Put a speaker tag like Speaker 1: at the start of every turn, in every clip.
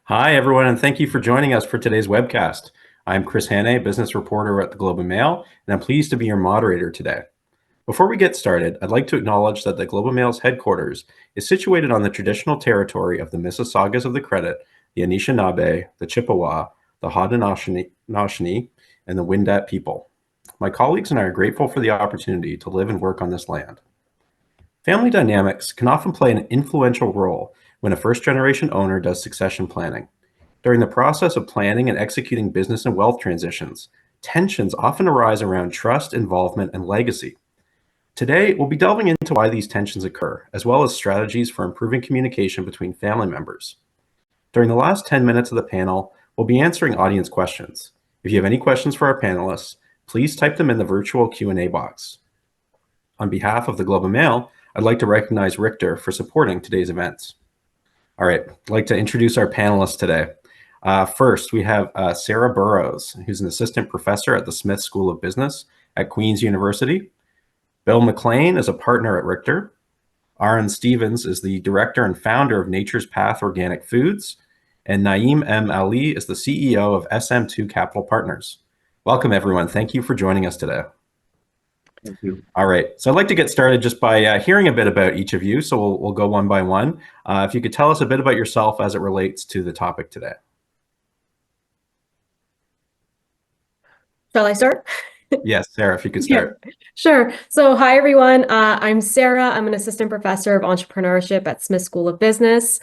Speaker 1: Hi, everyone, and thank you for joining us for today's webcast. I'm Chris Hannay, business reporter at the Globe and Mail, and I'm pleased to be your moderator today. Before we get started, I'd like to acknowledge that the Globe and Mail's headquarters is situated on the traditional territory of the Mississaugas of the Credit, the Anishinaabe, the Chippewa, the Haudenosaunee, and the Wendat people. My colleagues and I are grateful for the opportunity to live and work on this land. Family dynamics can often play an influential role when a first-generation owner does succession planning. During the process of planning and executing business and wealth transitions, tensions often arise around trust, involvement, and legacy. Today, we'll be delving into why these tensions occur, as well as strategies for improving communication between family members. During the last 10 minutes of the panel, we'll be answering audience questions. If you have any questions for our panelists, please type them in the virtual Q&A box. On behalf of the Globe and Mail, I'd like to recognize Richter for supporting today's events. All right, I'd like to introduce our panelists today. First, we have Sarah Burrows, who's an assistant professor at the Smith School of Business at Queen's University. Bill McLean is a partner at Richter. Aaron Stevens is the director and founder of Nature's Path Organic Foods. And Naeem M. Ali is the CEO of SM2 Capital Partners. Welcome, everyone. Thank you for joining us today.
Speaker 2: Thank you.
Speaker 1: All right, so I'd like to get started just by hearing a bit about each of you. So we'll go one by one. If you could tell us a bit about yourself as it relates to the topic today.
Speaker 3: Shall I start?
Speaker 1: Yes, Sarah, if you could start.
Speaker 3: Sure. So hi, everyone. I'm Sarah. I'm an assistant professor of entrepreneurship at Smith School of Business.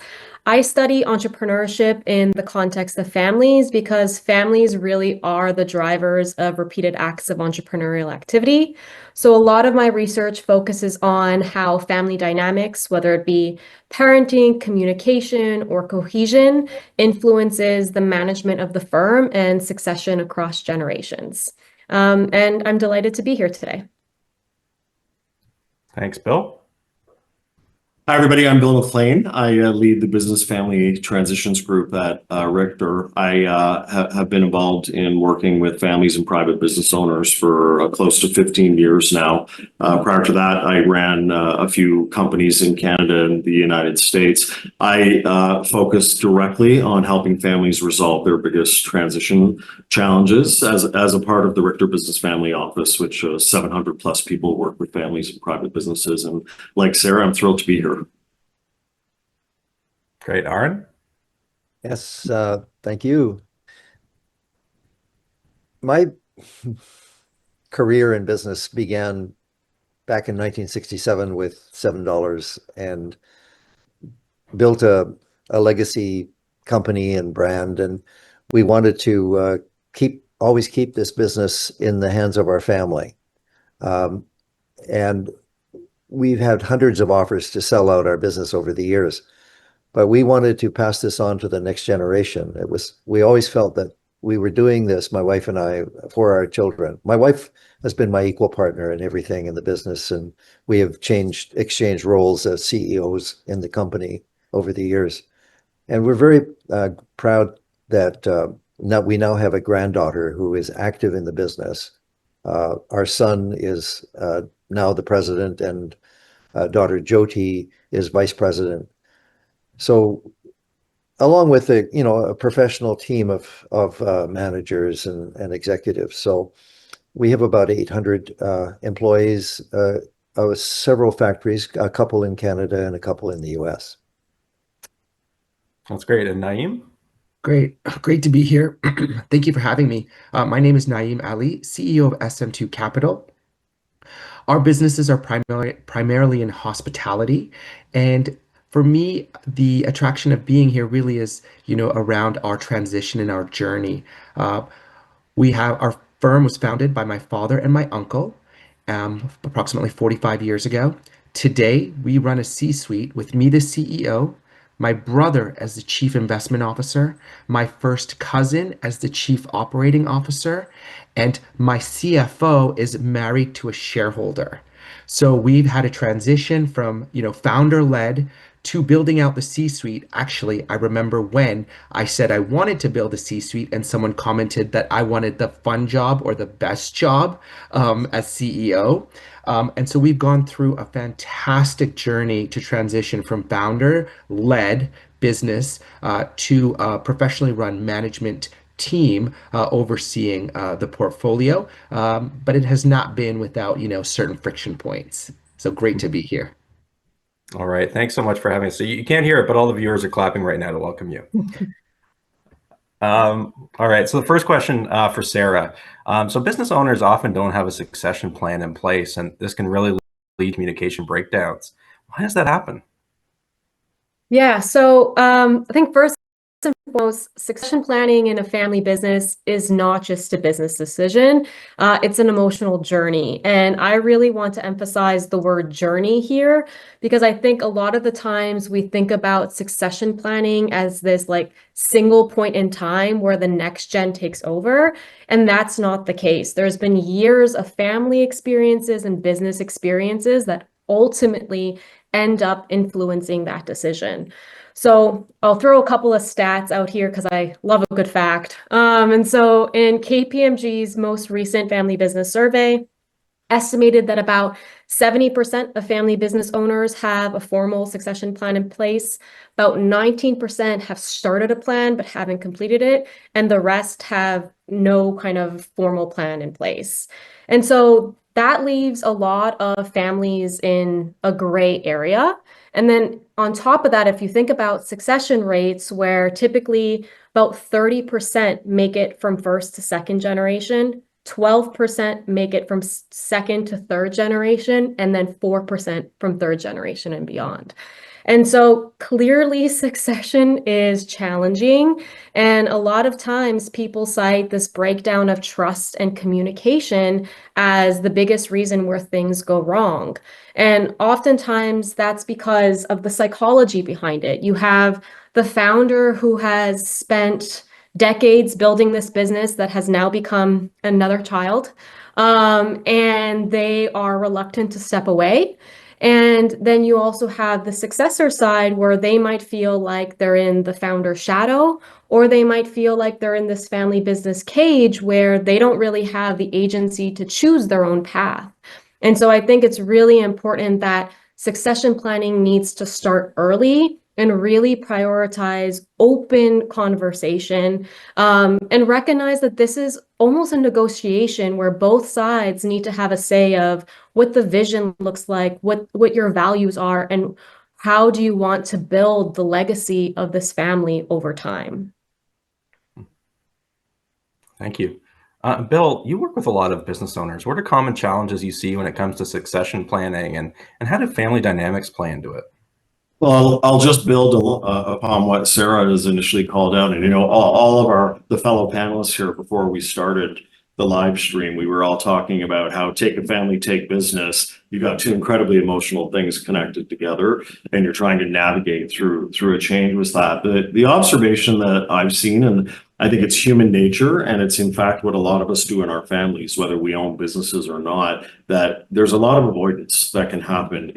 Speaker 3: I study entrepreneurship in the context of families because families really are the drivers of repeated acts of entrepreneurial activity. So a lot of my research focuses on how family dynamics, whether it be parenting, communication, or cohesion, influences the management of the firm and succession across generations. And I'm delighted to be here today.
Speaker 1: Thanks, Bill.
Speaker 2: Hi, everybody. I'm Bill McLean. I lead the business family transitions group at Richter. I have been involved in working with families and private business owners for close to 15 years now. Prior to that, I ran a few companies in Canada and the United States. I focus directly on helping families resolve their biggest transition challenges as a part of the Richter Business Family Office, which 700 plus people work with families and private businesses. And like Sarah, I'm thrilled to be here.
Speaker 1: Great. Aaron?
Speaker 4: Yes, thank you. My career in business began back in 1967 with $7 and built a legacy company and brand. And we wanted to always keep this business in the hands of our family. And we've had hundreds of offers to sell out our business over the years. But we wanted to pass this on to the next generation. We always felt that we were doing this, my wife and I, for our children. My wife has been my equal partner in everything in the business, and we have exchanged roles as CEOs in the company over the years. And we're very proud that we now have a granddaughter who is active in the business. Our son is now the president, and daughter Jyoti is vice president. So along with a professional team of managers and executives. So we have about 800 employees, several factories, a couple in Canada and a couple in the US.
Speaker 1: That's great. And Naeem?
Speaker 5: Great to be here. Thank you for having me. My name is Naeem Ali, CEO of SM2 Capital. Our businesses are primarily in hospitality, and for me, the attraction of being here really is, around our transition and our journey. Our firm was founded by my father and my uncle, approximately 45 years ago. Today, we run a C-suite with me, the CEO, my brother as the chief investment officer, my first cousin as the chief operating officer, and my CFO is married to a shareholder. So we've had a transition from, founder-led to building out the C-suite. Actually, I remember when I said I wanted to build a C-suite and someone commented that I wanted the fun job or the best job as CEO. And so we've gone through a fantastic journey to transition from founder-led business to a professionally run management team overseeing the portfolio, but it has not been without, certain friction points. So great to be here.
Speaker 1: All right. Thanks so much for having us. So you can't hear it, but all the viewers are clapping right now to welcome you. All right. So the first question for Sarah. So business owners often don't have a succession plan in place, and this can really lead to communication breakdowns. Why does that happen?
Speaker 3: Yeah, so I think first and foremost, succession planning in a family business is not just a business decision. It's an emotional journey. And I really want to emphasize the word journey here, because I think a lot of the times we think about succession planning as this like single point in time where the next gen takes over. And that's not the case. There's been years of family experiences and business experiences that ultimately end up influencing that decision. So I'll throw a couple of stats out here because I love a good fact. And so in KPMG's most recent family business survey, estimated that about 70% of family business owners have a formal succession plan in place. About 19% have started a plan but haven't completed it, and the rest have no kind of formal plan in place. And so that leaves a lot of families in a gray area. And then on top of that, if you think about succession rates, where typically about 30% make it from first to second generation, 12% make it from second to third generation, and then 4% from third generation and beyond. And so clearly succession is challenging. And a lot of times people cite this breakdown of trust and communication as the biggest reason where things go wrong. And oftentimes that's because of the psychology behind it. You have the founder who has spent decades building this business that has now become another child, and they are reluctant to step away. And then you also have the successor side where they might feel like they're in the founder's shadow, or they might feel like they're in this family business cage where they don't really have the agency to choose their own path. And so I think it's really important that succession planning needs to start early and really prioritize open conversation, and recognize that this is almost a negotiation where both sides need to have a say of what the vision looks like, what your values are, and how do you want to build the legacy of this family over time.
Speaker 1: Thank you. Bill, you work with a lot of business owners. What are common challenges you see when it comes to succession planning, and how do family dynamics play into it?
Speaker 2: Well, I'll just build upon what Sarah has initially called out. And, all of the fellow panelists here before we started the live stream, we were all talking about how take a family, take business. You've got two incredibly emotional things connected together, and you're trying to navigate through a change with that. The observation that I've seen, and I think it's human nature, and it's in fact what a lot of us do in our families, whether we own businesses or not, that there's a lot of avoidance that can happen.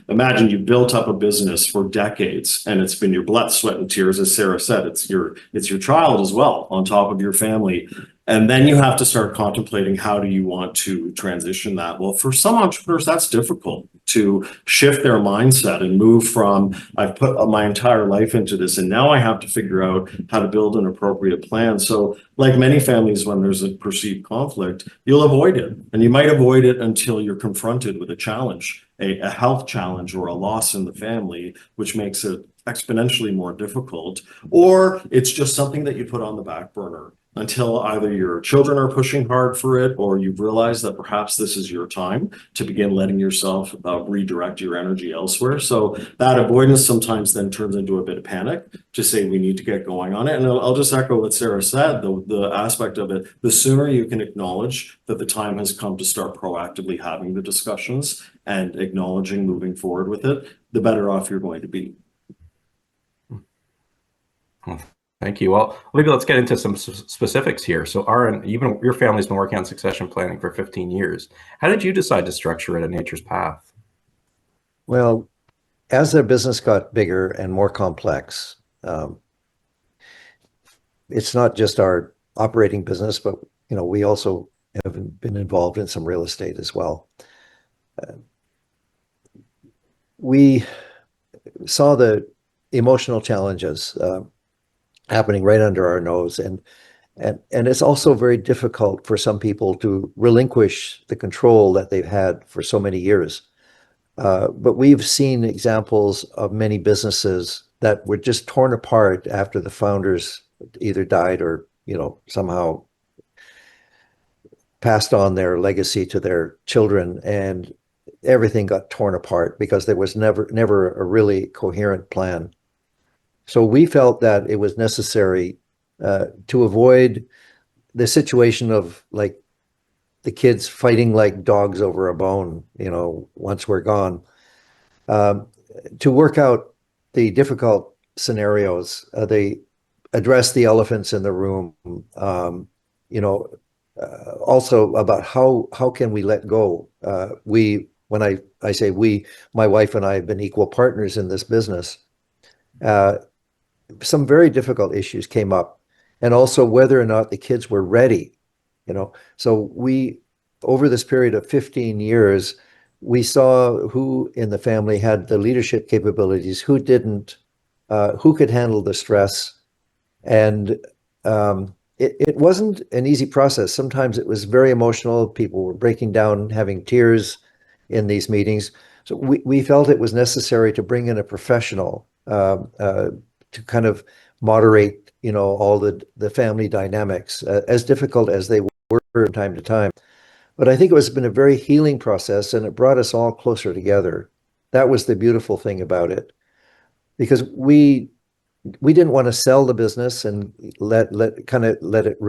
Speaker 2: Imagine you built up a business for decades and it's been your blood, sweat, and tears, as Sarah said, it's your child as well on top of your family. And then you have to start contemplating, how do you want to transition that? Well, for some entrepreneurs, that's difficult to shift their mindset and move from, I've put my entire life into this, and now I have to figure out how to build an appropriate plan. So like many families, when there's a perceived conflict, you'll avoid it. And you might avoid it until you're confronted with a challenge, a health challenge or a loss in the family, which makes it exponentially more difficult. Or it's just something that you put on the back burner until either your children are pushing hard for it, or you've realized that perhaps this is your time to begin letting yourself redirect your energy elsewhere. So that avoidance sometimes then turns into a bit of panic to say we need to get going on it. And I'll just echo what Sarah said, the aspect of it, the sooner you can acknowledge that the time has come to start proactively having the discussions and acknowledging moving forward with it, the better off you're going to be.
Speaker 1: Thank you. Well, maybe let's get into some specifics here. So, Aaron, your family's been working on succession planning for 15 years. How did you decide to structure it at Nature's Path?
Speaker 4: Well, as their business got bigger and more complex, it's not just our operating business, but we also have been involved in some real estate as well. We saw the emotional challenges happening right under our nose. And it's also very difficult for some people to relinquish the control that they've had for so many years. But we've seen examples of many businesses that were just torn apart after the founders either died or, somehow passed on their legacy to their children, and everything got torn apart because there was never a really coherent plan. So we felt that it was necessary to avoid the situation of like the kids fighting like dogs over a bone, once we're gone. Um, to work out the difficult scenarios, they address the elephants in the room. You know, Also about how can we let go? When I say we, my wife and I have been equal partners in this business. Uh, some very difficult issues came up, and also whether or not the kids were ready. So we, over this period of 15 years, we saw who in the family had the leadership capabilities, who didn't, who could handle the stress. And it wasn't an easy process. Sometimes it was very emotional. People were breaking down, having tears in these meetings. So we felt it was necessary to bring in a professional to kind of moderate, all the family dynamics, as difficult as they were from time to time. But I think it has been a very healing process, and it brought us all closer together. That was the beautiful thing about it, because we didn't want to sell the business and let it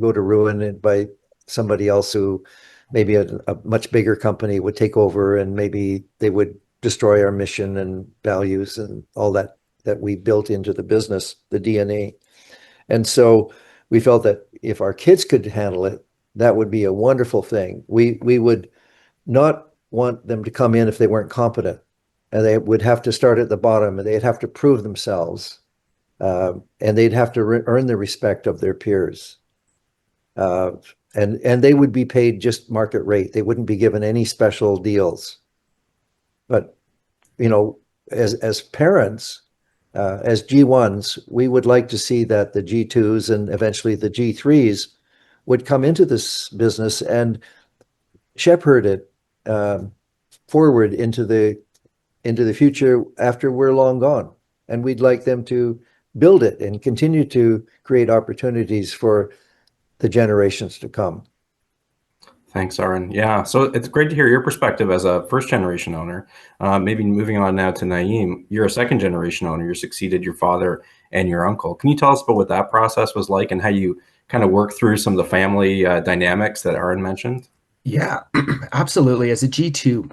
Speaker 4: go to ruin by somebody else who maybe a much bigger company would take over, and maybe they would destroy our mission and values and all that we built into the business, the DNA. And so we felt that if our kids could handle it, that would be a wonderful thing. We would not want them to come in if they weren't competent, and they would have to start at the bottom, and they'd have to prove themselves, and they'd have to earn the respect of their peers. Uh, and they would be paid just market rate. They wouldn't be given any special deals. But as parents, as G1s, we would like to see that the G2s and eventually the G3s would come into this business and shepherd it forward into the future after we're long gone. And we'd like them to build it and continue to create opportunities for the generations to come.
Speaker 1: Thanks, Aaron. Yeah, so it's great to hear your perspective as a first generation owner. Maybe moving on now to Naeem, you're a second generation owner. You succeeded your father and your uncle. Can you tell us about what that process was like and how you kind of work through some of the family dynamics that Aaron mentioned?
Speaker 5: Yeah, absolutely. As a G2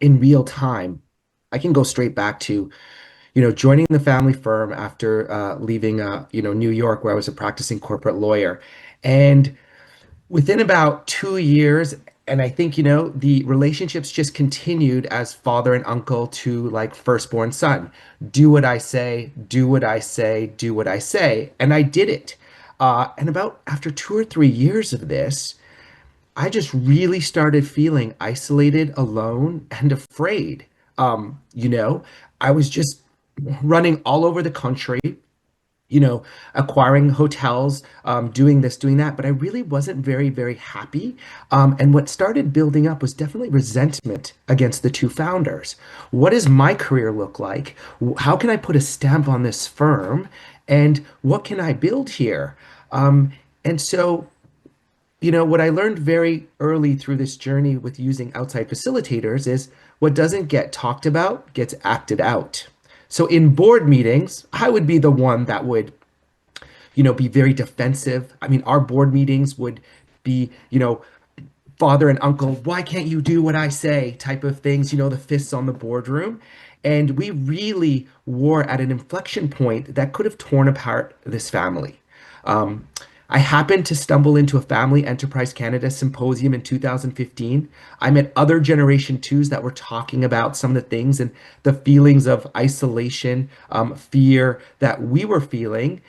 Speaker 5: in real time, I can go straight back to, joining the family firm after leaving, New York, where I was a practicing corporate lawyer. And within about 2 years, and I think, the relationships just continued as father and uncle to like firstborn son. Do what I say, do what I say, do what I say. And I did it. And about after 2 or 3 years of this, I just really started feeling isolated, alone, and afraid. I was just running all over the country, you know, acquiring hotels, doing this, doing that, but I really wasn't very, very happy. And what started building up was definitely resentment against the two founders. What does my career look like? How can I put a stamp on this firm? And what can I build here? And so what I learned very early through this journey with using outside facilitators is what doesn't get talked about gets acted out. So in board meetings, I would be the one that would, be very defensive. I mean, our board meetings would be, father and uncle, why can't you do what I say type of things, the fists on the boardroom. And we really were at an inflection point that could have torn apart this family. I happened to stumble into a Family Enterprise Canada symposium in 2015. I met other Generation 2s that were talking about some of the things and the feelings of isolation, fear that we were feeling.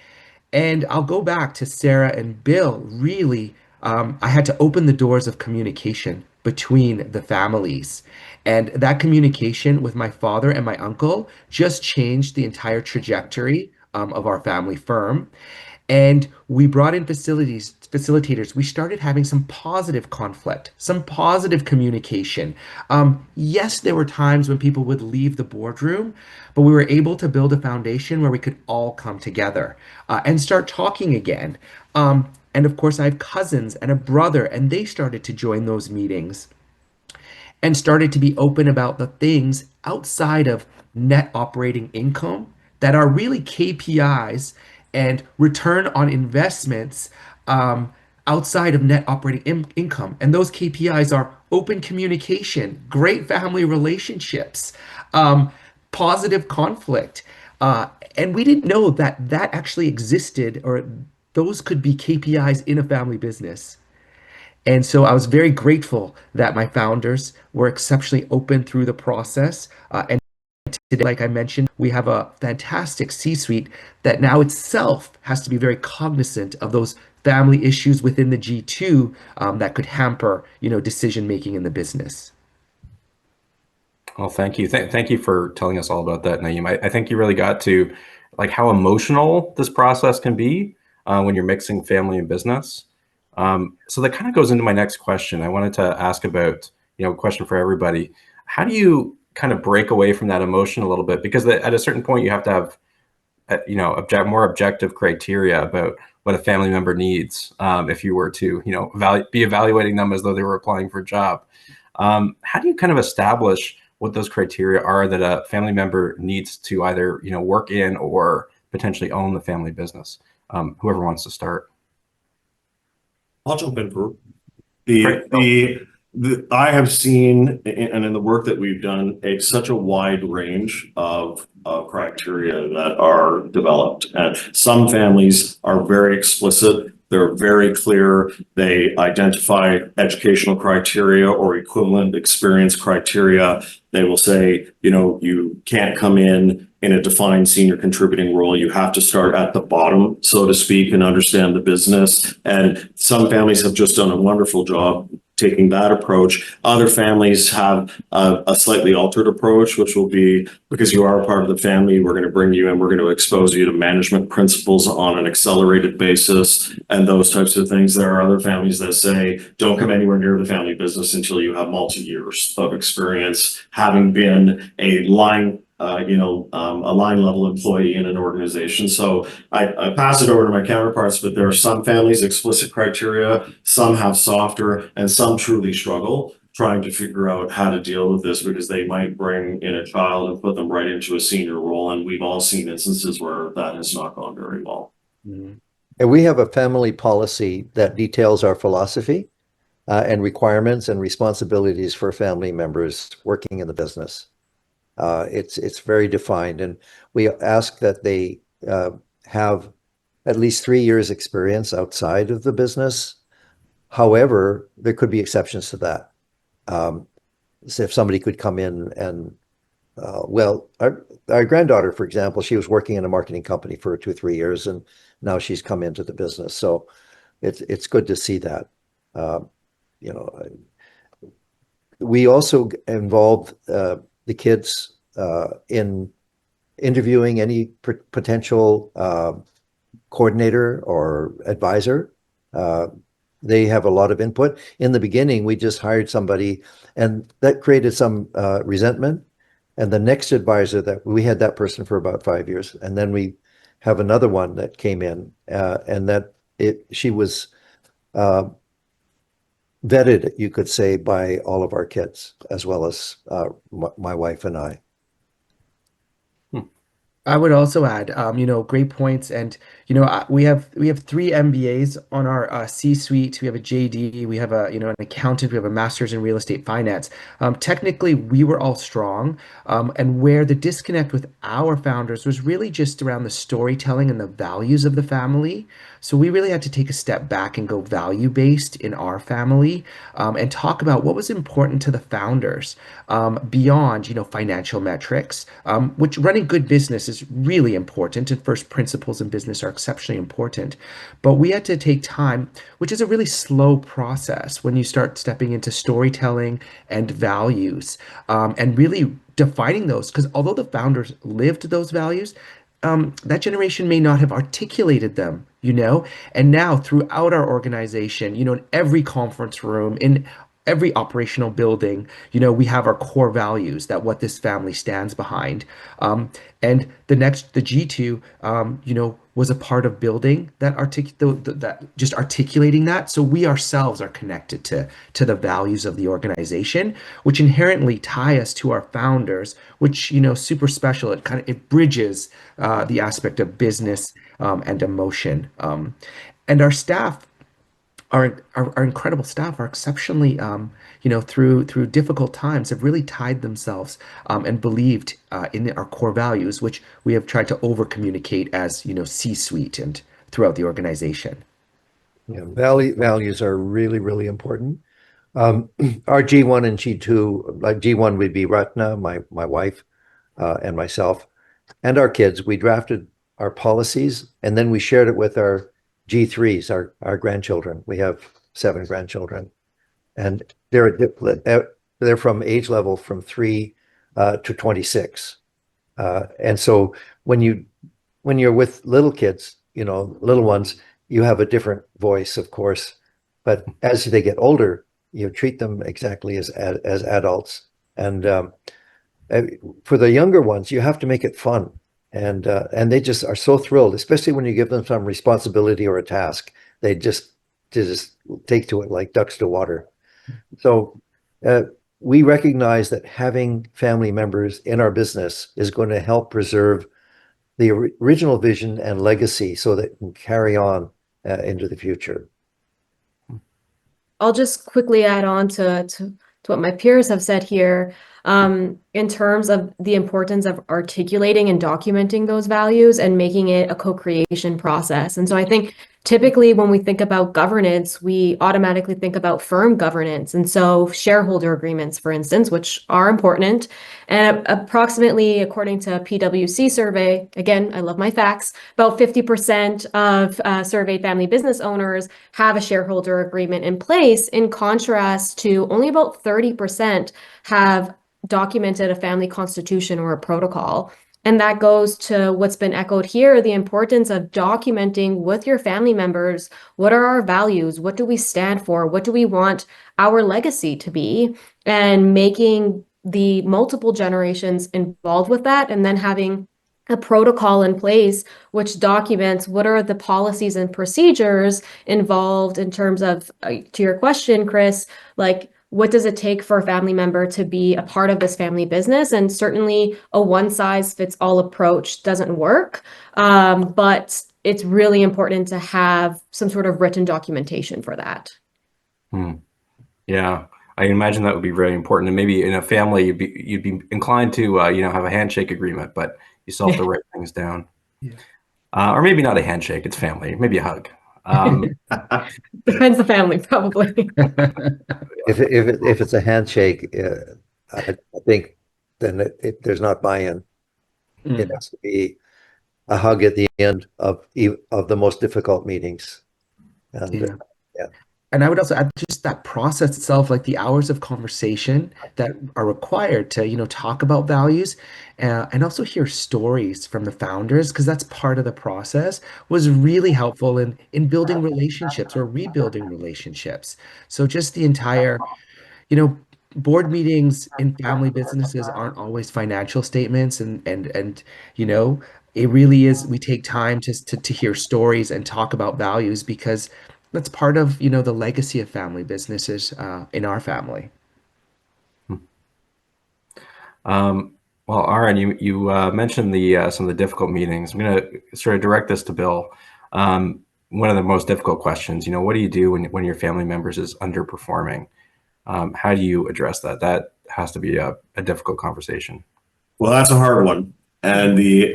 Speaker 5: And I'll go back to Sarah and Bill. Really, I had to open the doors of communication. between the families. And that communication with my father and my uncle just changed the entire trajectory of our family firm. And we brought in facilitators. We started having some positive conflict, some positive communication. Yes, there were times when people would leave the boardroom, but we were able to build a foundation where we could all come together and start talking again. And of course, I have cousins and a brother, and they started to join those meetings and started to be open about the things outside of net operating income that are really KPIs and return on investments outside of net operating income. And those KPIs are open communication, great family relationships, positive conflict. And we didn't know that that actually existed or those could be KPIs in a family business. And so I was very grateful that my founders were exceptionally open through the process. And today, like I mentioned, we have a fantastic C-suite that now itself has to be very cognizant of those family issues within the G2 that could hamper, decision making in the business.
Speaker 1: Well, thank you. Thank you for telling us all about that, Naeem. I think you really got to like how emotional this process can be when you're mixing family and business. So that kind of goes into my next question. I wanted to ask about, a question for everybody. How do you kind of break away from that emotion a little bit? Because at a certain point, you have to have, more objective criteria about what a family member needs if you were to, be evaluating them as though they were applying for a job. How do you kind of establish what those criteria are that a family member needs to either, work in or potentially own the family business? Whoever wants to start.
Speaker 2: I'll jump in for I have seen, and in the work that we've done, such a wide range of criteria that are developed. And some families are very explicit. They're very clear. They identify educational criteria or equivalent experience criteria. They will say, you can't come in a defined senior contributing role. You have to start at the bottom, so to speak, and understand the business. And some families have just done a wonderful job taking that approach. Other families have a slightly altered approach, which will be, because you are a part of the family, we're going to bring you in, we're going to expose you to management principles on an accelerated basis and those types of things. There are other families that say, don't come anywhere near the family business until you have multi-years of experience, having been a line level employee in an organization. So I pass it over to my counterparts, but there are some families, explicit criteria, some have softer, and some truly struggle trying to figure out how to deal with this because they might bring in a child and put them right into a senior role. And we've all seen instances where that has not gone very well.
Speaker 4: Mm-hmm. And we have a family policy that details our philosophy and requirements and responsibilities for family members working in the business. It's very defined, and we ask that they have at least 3 years experience outside of the business. However, there could be exceptions to that. So if somebody could come in and, our granddaughter, for example, she was working in a marketing company for 2 or 3 years, and now she's come into the business. So it's good to see that. We also involve the kids in interviewing any potential coordinator or advisor. They have a lot of input. In the beginning, we just hired somebody, and that created some resentment. And the next advisor that we had that person for about 5 years, and then we have another one that came in, and she was vetted, you could say, by all of our kids, as well as my wife and I.
Speaker 5: I would also add, great points, and we have 3 MBAs on our C-suite. We have a JD, we have an accountant, we have a master's in real estate finance. Technically, we were all strong, and where the disconnect with our founders was really just around the storytelling and the values of the family. So we really had to take a step back and go value-based in our family, and talk about what was important to the founders beyond financial metrics, which running good business is really important, and first principles in business are exceptionally important. But we had to take time, which is a really slow process when you start stepping into storytelling and values, and really defining those. Because although the founders lived those values, that generation may not have articulated them, And now throughout our organization, in every conference room, in every operational building, we have our core values that what this family stands behind. And the G2, was a part of building that that just articulating that. So we ourselves are connected to the values of the organization, which inherently tie us to our founders, which, super special. It bridges the aspect of business and emotion. And our staff, our incredible staff are exceptionally, through difficult times, have really tied themselves and believed in our core values, which we have tried to over communicate as, C-suite and throughout the organization.
Speaker 4: Yeah, values are really, really important. Our G1 and G2, like G1 would be Ratna, my wife, and myself, and our kids. We drafted our policies, and then we shared it with our G3s, our grandchildren. We have 7 grandchildren, and they're from age level from 3 to 26. And so when you're with little kids, little ones, you have a different voice, of course. But as they get older, you treat them exactly as adults. And for the younger ones, you have to make it fun. And they just are so thrilled, especially when you give them some responsibility or a task. They just take to it like ducks to water. So we recognize that having family members in our business is going to help preserve the original vision and legacy so that it can carry on into the future.
Speaker 3: I'll just quickly add on to what my peers have said here. In terms of the importance of articulating and documenting those values and making it a co-creation process. And so I think typically when we think about governance, we automatically think about firm governance. And so shareholder agreements, for instance, which are important. And approximately, according to a PwC survey, again, I love my facts, about 50% of surveyed family business owners have a shareholder agreement in place, in contrast to only about 30% have documented a family constitution or a protocol. And that goes to what's been echoed here, the importance of documenting with your family members, what are our values? What do we stand for? What do we want our legacy to be? And making the multiple generations involved with that, and then having a protocol in place which documents what are the policies and procedures involved in terms of, to your question, Chris, like, what does it take for a family member to be a part of this family business? And certainly a one-size-fits-all approach doesn't work, but it's really important to have some sort of written documentation for that.
Speaker 1: Yeah, I imagine that would be very important. And maybe in a family, you'd be inclined to have a handshake agreement, but you still have to write things down.
Speaker 5: Yeah.
Speaker 1: Or maybe not a handshake, it's family, maybe a hug.
Speaker 3: Depends the family, probably.
Speaker 4: If it's a handshake, I think then there's not buy-in. It has to be a hug at the end of the most difficult meetings. And
Speaker 5: yeah. And I would also add just that process itself, like the hours of conversation that are required to, talk about values, and also hear stories from the founders, because that's part of the process, was really helpful in building relationships or rebuilding relationships. So just the entire, board meetings in family businesses aren't always financial statements, and it really is. We take time to hear stories and talk about values, because that's part of, the legacy of family businesses in our family.
Speaker 1: Well, Aaron, you mentioned some of the difficult meetings. I'm going to sort of direct this to Bill. One of the most difficult questions, what do you do when your family members is underperforming? How do you address that? That has to be a difficult conversation.
Speaker 2: Well, that's a hard one. And we're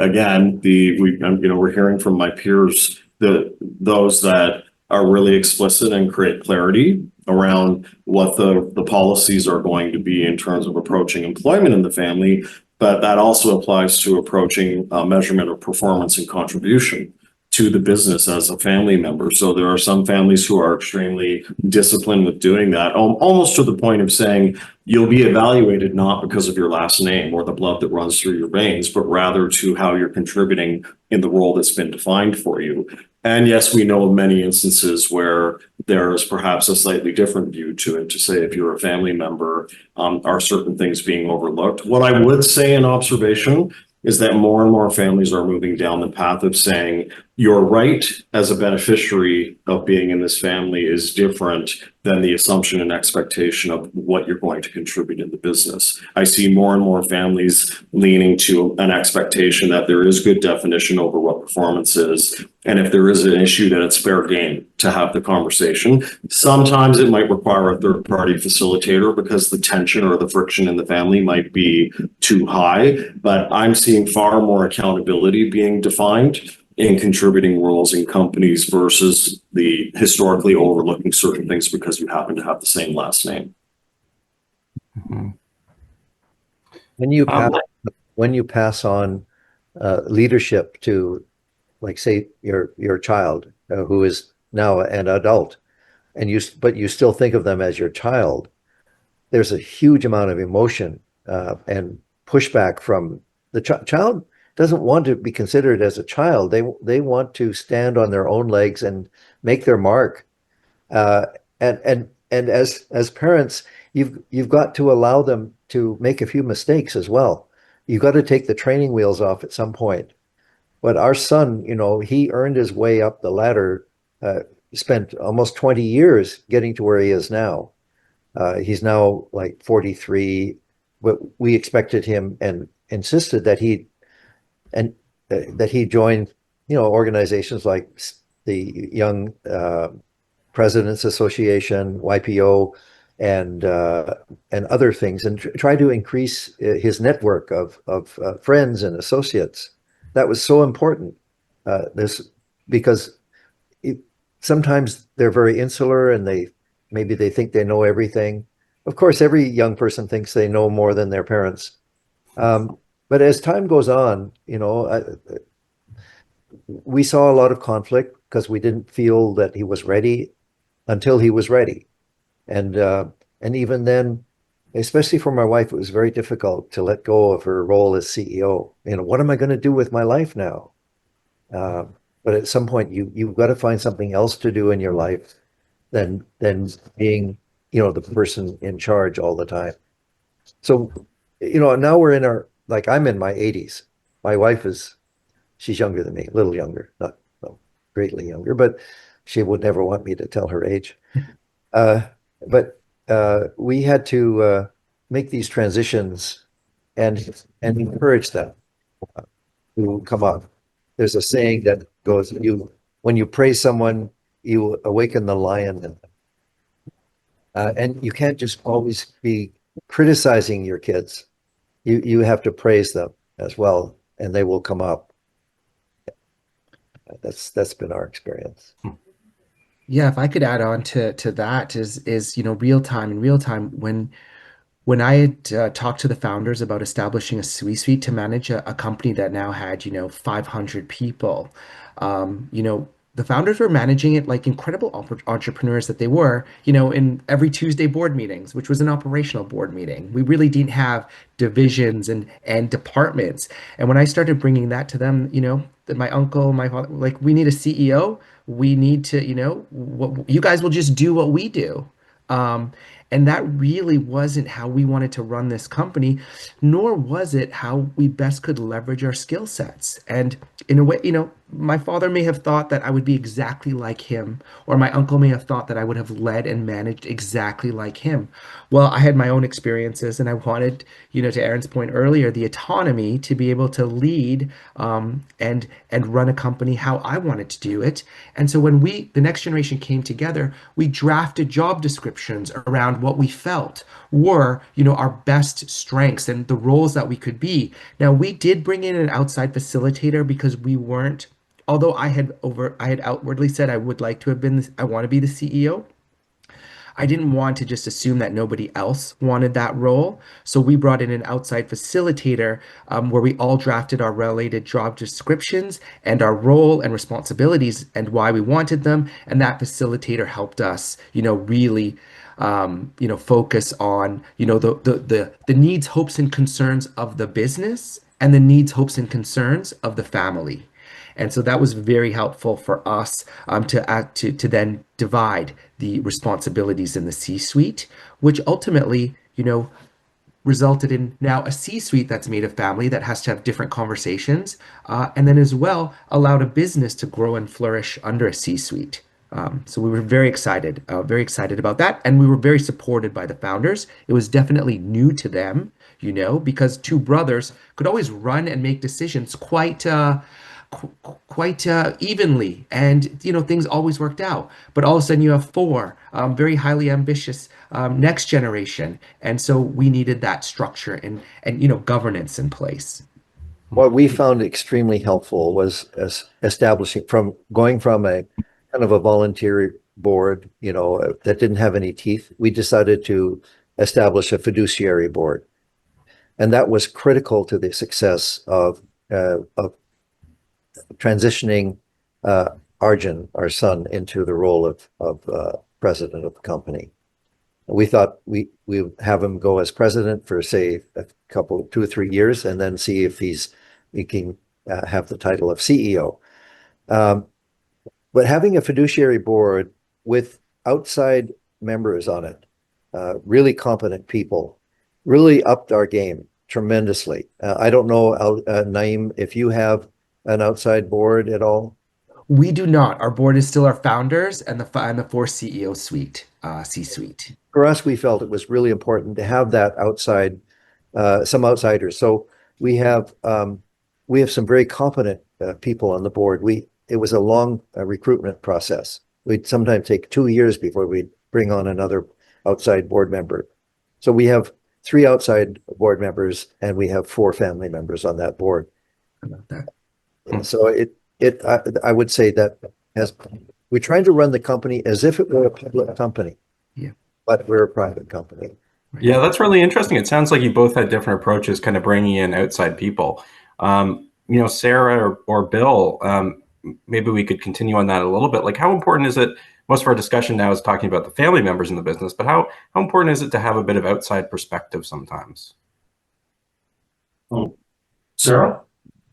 Speaker 2: hearing from my peers, those that are really explicit and create clarity around what the policies are going to be in terms of approaching employment in the family. but that also applies to approaching measurement of performance and contribution to the business as a family member. So there are some families who are extremely disciplined with doing that, almost to the point of saying you'll be evaluated not because of your last name or the blood that runs through your veins, but rather to how you're contributing in the role that's been defined for you. And yes, we know of many instances where there is perhaps a slightly different view to it, to say if you're a family member, are certain things being overlooked. What I would say in observation is that more and more families are moving down the path of saying your right as a beneficiary of being in this family is different than the assumption and expectation of what you're going to contribute in the business. I see more and more families leaning to an expectation that there is good definition over what performance is. And if there is an issue, that it's fair game to have the conversation. Sometimes it might require a third party facilitator because the tension or the friction in the family might be too high, but I'm seeing far more accountability being defined in contributing roles in companies versus the historically overlooking certain things because you happen to have the same last name.
Speaker 1: Mhm.
Speaker 4: When you pass on leadership to, like, say, your child who is now an adult, but you still think of them as your child, there's a huge amount of emotion and pushback from the child. Doesn't want to be considered as a child. They want to stand on their own legs and make their mark. Uh, and as parents, you've got to allow them to make a few mistakes as well. You've got to take the training wheels off at some point. But our son, he earned his way up the ladder, spent almost 20 years getting to where he is now. He's now like 43, but we expected him and insisted that he join, organizations like the Young Presidents Association, YPO, and other things, and try to increase his network of friends and associates. That was so important. Because sometimes they're very insular and maybe they think they know everything. Of course, every young person thinks they know more than their parents. But as time goes on, we saw a lot of conflict because we didn't feel that he was ready until he was ready. And even then, especially for my wife, it was very difficult to let go of her role as CEO. What am I going to do with my life now? But at some point, you've got to find something else to do in your life than being, the person in charge all the time. So, now we're I'm in my 80s. My wife she's younger than me, a little younger, not greatly younger, but she would never want me to tell her age. But we had to make these transitions and encourage them to come up. There's a saying that goes, when you praise someone, you awaken the lion in them. And you can't just always be criticizing your kids. You have to praise them as well, and they will come up. That's been our experience.
Speaker 5: Yeah, if I could add on to that is real time. In real time, when I had talked to the founders about establishing a C-suite to manage a company that now had 500 people, the founders were managing it like incredible entrepreneurs that they were, in every Tuesday board meetings, which was an operational board meeting. We really didn't have divisions and departments. And when I started bringing that to them, that my uncle, my father, like, we need a CEO. We need to, what you guys will just do what we do. Um, and that really wasn't how we wanted to run this company, nor was it how we best could leverage our skill sets. And in a way, my father may have thought that I would be exactly like him, or my uncle may have thought that I would have led and managed exactly like him. Well, I had my own experiences, and I wanted, to Aaron's point earlier, the autonomy to be able to lead and run a company how I wanted to do it. And so when the next generation came together, we drafted job descriptions around what we felt were, our best strengths and the roles that we could be. Now, we did bring in an outside facilitator because we weren't, although I had outwardly said I would like to have been, I want to be the CEO. I didn't want to just assume that nobody else wanted that role. So we brought in an outside facilitator where we all drafted our related job descriptions and our role and responsibilities and why we wanted them. And that facilitator helped us, really focus on, the needs, hopes, and concerns of the business and the needs, hopes, and concerns of the family. And so that was very helpful for us to then divide the responsibilities in the C-suite, which ultimately, resulted in now a C-suite that's made of family that has to have different conversations, and then as well allowed a business to grow and flourish under a C-suite. So we were very excited about that, and we were very supported by the founders. It was definitely new to them, because two brothers could always run and make decisions quite evenly, and things always worked out. But all of a sudden, you have four very highly ambitious next generation, and so we needed that structure and governance in place.
Speaker 4: What we found extremely helpful was going from a kind of a voluntary board, that didn't have any teeth. We decided to establish a fiduciary board, and that was critical to the success of transitioning Arjun, our son, into the role of president of the company. We thought we would have him go as president for, say, a couple, 2 or 3 years, and then see if he can have the title of CEO. But having a fiduciary board with outside members on it, really competent people, really upped our game tremendously. I don't know, Naeem, if you have an outside board at all?
Speaker 5: We do not. Our board is still our founders and the four CEO C-suite.
Speaker 4: For us, we felt it was really important to have that some outsiders. So we have some very competent people on the board. It was a long recruitment process. We'd sometimes take 2 years before we'd bring on another outside board member. So we have 3 outside board members, and we have 4 family members on that board.
Speaker 5: About that.
Speaker 4: So I would say that we're trying to run the company as if it were a public company.
Speaker 5: Yeah.
Speaker 4: But we're a private company.
Speaker 1: Yeah, that's really interesting. It sounds like you both had different approaches, kind of bringing in outside people. Sarah or Bill, maybe we could continue on that a little bit. Like, how important is it? Most of our discussion now is talking about the family members in the business, but how important is it to have a bit of outside perspective sometimes?
Speaker 2: Sarah?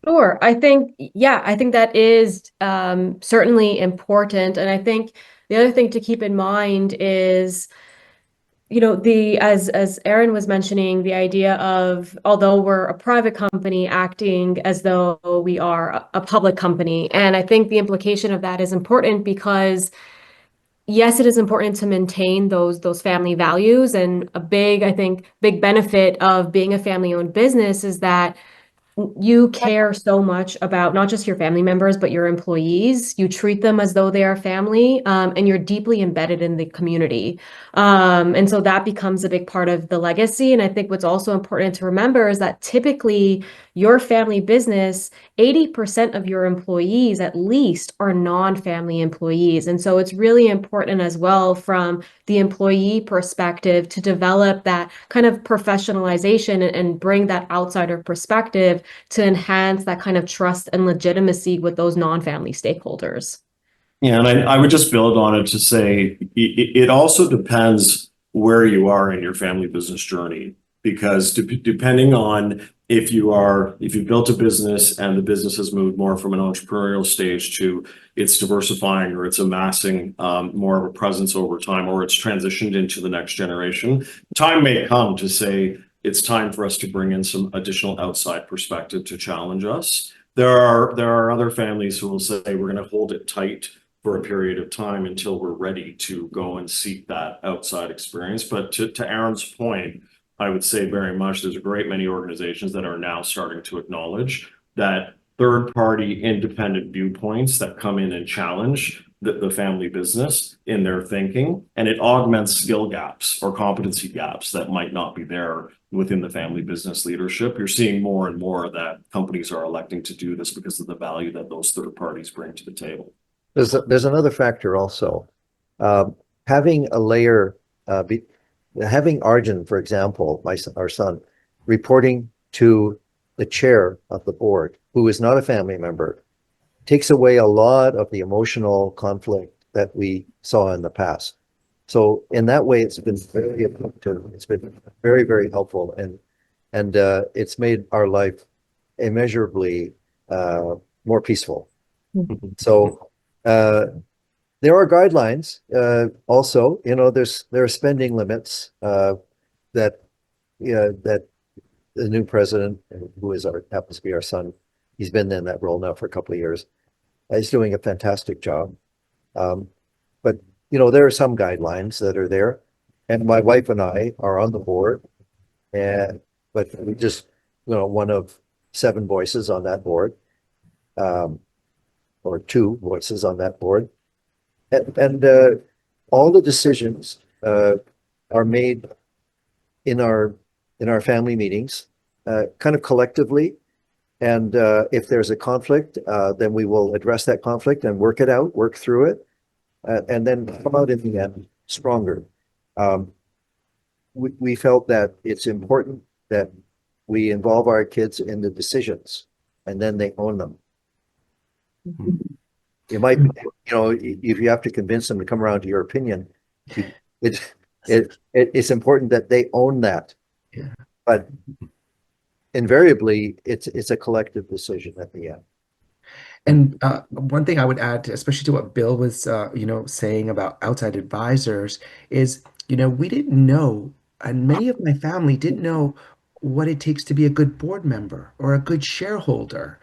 Speaker 3: Sure. I think that is certainly important. And I think the other thing to keep in mind is, as Aaron was mentioning, the idea of, although we're a private company, acting as though we are a public company. And I think the implication of that is important because, yes, it is important to maintain those family values. And I think, big benefit of being a family-owned business is that you care so much about not just your family members, but your employees. You treat them as though they are family, and you're deeply embedded in the community. And so that becomes a big part of the legacy. And I think what's also important to remember is that typically your family business, 80% of your employees at least are non-family employees. And so it's really important as well from the employee perspective to develop that kind of professionalization and bring that outsider perspective to enhance that kind of trust and legitimacy with those non-family stakeholders.
Speaker 2: Yeah, and I would just build on it to say it also depends where you are in your family business journey, because depending on if you've built a business and the business has moved more from an entrepreneurial stage to it's diversifying or it's amassing more of a presence over time, or it's transitioned into the next generation, time may come to say it's time for us to bring in some additional outside perspective to challenge us. There are other families who will say we're going to hold it tight for a period of time until we're ready to go and seek that outside experience. But to Aaron's point, I would say very much there's a great many organizations that are now starting to acknowledge that third-party independent viewpoints that come in and challenge the family business in their thinking, and it augments skill gaps or competency gaps that might not be there within the family business leadership. You're seeing more and more that companies are electing to do this because of the value that those third parties bring to the table.
Speaker 4: There's another factor also. Having a layer having Arjun, for example, our son, reporting to the chair of the board, who is not a family member, takes away a lot of the emotional conflict that we saw in the past. So in that way, it's been very effective. It's been very, very helpful, and it's made our life immeasurably more peaceful. So there are guidelines. Also, there are spending limits that that the new president, who happens to be our son, he's been in that role now for a couple of years. He's doing a fantastic job. But there are some guidelines that are there, and my wife and I are on the board, but we just one of 7 voices on that board, or 2 voices on that board, and all the decisions are made in our family meetings, kind of collectively. And if there's a conflict, then we will address that conflict and work it out, work through it, and then come out in the end stronger. We felt that it's important that we involve our kids in the decisions, and then they own them. You might, if you have to convince them to come around to your opinion, it's important that they own that.
Speaker 5: Yeah.
Speaker 4: But invariably, it's a collective decision at the end.
Speaker 5: And one thing I would add, especially to what Bill was, saying about outside advisors, is, we didn't know, and many of my family didn't know what it takes to be a good board member or a good shareholder,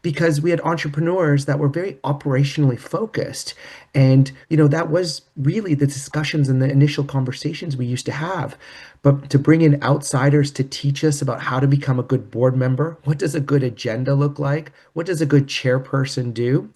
Speaker 5: because we had entrepreneurs that were very operationally focused. And, that was really the discussions and the initial conversations we used to have. But to bring in outsiders to teach us about how to become a good board member, what does a good agenda look like? What does a good chairperson do?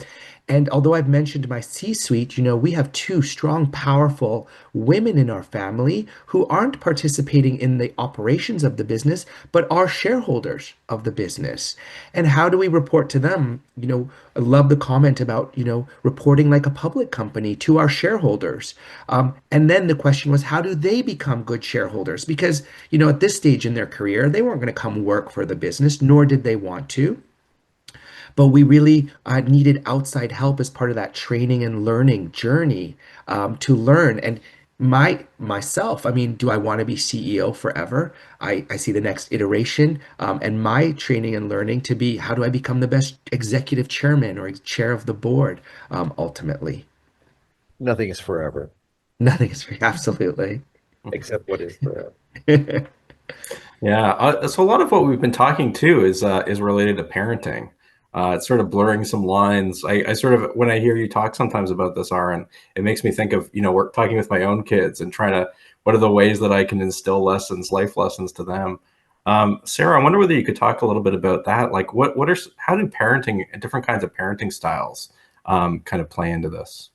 Speaker 5: And although I've mentioned my C-suite, we have 2 strong, powerful women in our family who aren't participating in the operations of the business, but are shareholders of the business. And how do we report to them? I love the comment about, reporting like a public company to our shareholders. And then the question was, how do they become good shareholders? Because, at this stage in their career, they weren't going to come work for the business, nor did they want to. But we really needed outside help as part of that training and learning journey, to learn. And myself, I mean, do I want to be CEO forever? I see the next iteration, and my training and learning to be, how do I become the best executive chairman or chair of the board, ultimately?
Speaker 4: Nothing is forever,
Speaker 5: Nothing is free. Absolutely.
Speaker 4: except what is forever.
Speaker 1: Yeah, so a lot of what we've been talking to is related to parenting. It's sort of blurring some lines. I sort of, when I hear you talk sometimes about this, Aaron, it makes me think of, we're talking with my own kids and trying to, what are the ways that I can instill life lessons to them? Sarah, I wonder whether you could talk a little bit about that. Like, how do parenting, different kinds of parenting styles, kind of play into this?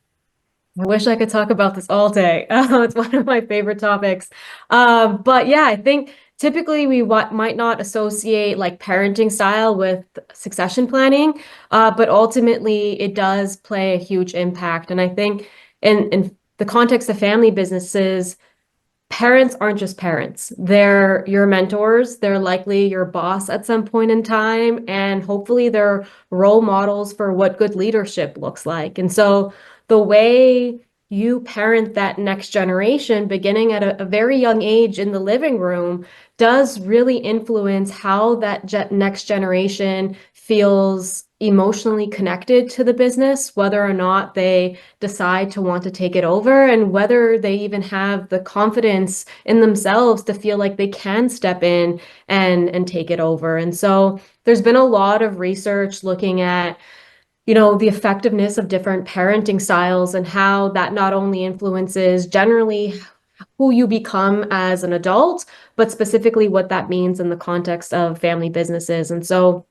Speaker 3: I wish I could talk about this all day. It's one of my favorite topics. But yeah, I think typically we might not associate like parenting style with succession planning, but ultimately it does play a huge impact. And I think in the context of family businesses, parents aren't just parents. They're your mentors. They're likely your boss at some point in time, and hopefully they're role models for what good leadership looks like. And so the way you parent that next generation, beginning at a very young age in the living room, does really influence how that next generation feels emotionally connected to the business, whether or not they decide to want to take it over, and whether they even have the confidence in themselves to feel like they can step in and take it over. And so there's been a lot of research looking at the effectiveness of different parenting styles and how that not only influences generally who you become as an adult, but specifically what that means in the context of family businesses. And so